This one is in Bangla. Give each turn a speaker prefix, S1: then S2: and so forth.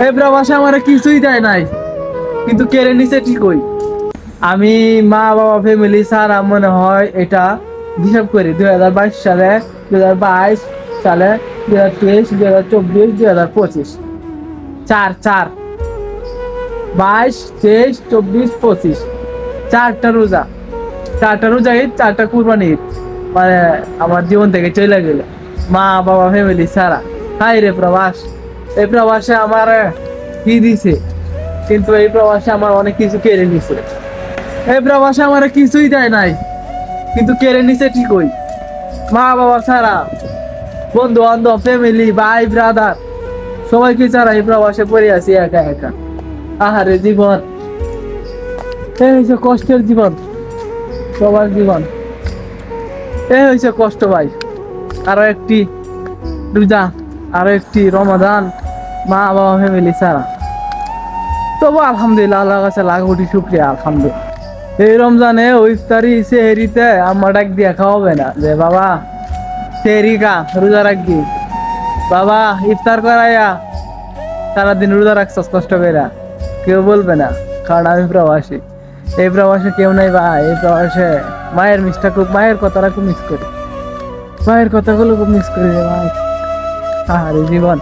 S1: এই প্রবাসে আমার কিছুই দেয় নাই, কিন্তু কেড়ে নিছে ঠিকই। আমি মা বাবা ফ্যামিলি ছাড়া মনে হয় এটা হিসাব করি 2022 সালে, 2022 সালে, 2023, 2024, 2025, 4 22, 23, 24, 25, 4টা রোজা, 4টা রোজা ঈদ, 4টা কুরবানি ঈদ মানে আমার জীবন থেকে চলে গেল মা বাবা ফ্যামিলি ছাড়া। হাই রে প্রবাস, এই প্রবাসে আমার কি দিছে, কিন্তু এই প্রবাসে আমার অনেক কিছু কেড়ে নিছে। এই প্রবাসে আমার কিছুই দেয় নাই, কিন্তু কেড়ে নিছে ঠিকই। মা বাবা ছাড়া, বন্ধু বান্ধব, ফ্যামিলি, ভাই ব্রাদার সবাইকে ছাড়া এই প্রবাসে পড়ে আছি একা একা। আহারে জীবন, এই হয়েছে কষ্টের জীবন, সবার জীবন এই হয়েছে কষ্ট ভাই। আরো একটি রোজা, আরো একটি রমাদান, মা বাবা ফ্যামিলি ছাড়া। তবু আলহামদুলিল্লাহ, আল্লাহর কাছে লাখ কোটি শুকরিয়া আলহামদুলিল্লাহ। এই রমজানে ওই ইফতারি সেহরিতে আম্মা ডাক দিয়ে খাওয়াবে না যে বাবা সেহরি খা, রোজা রাখবি, বাবা ইফতার করাইয়া সারাদিন রোজা রাখছস কষ্ট করে, কেউ বলবে না, কারণ আমি প্রবাসী। এই প্রবাসে কেউ নাই ভাই, এই প্রবাসে মায়ের মিসটা খুব, মায়ের কথাটা খুব মিস করি, মায়ের কথাগুলো খুব মিস করি রে ভাই। আরে জীবন।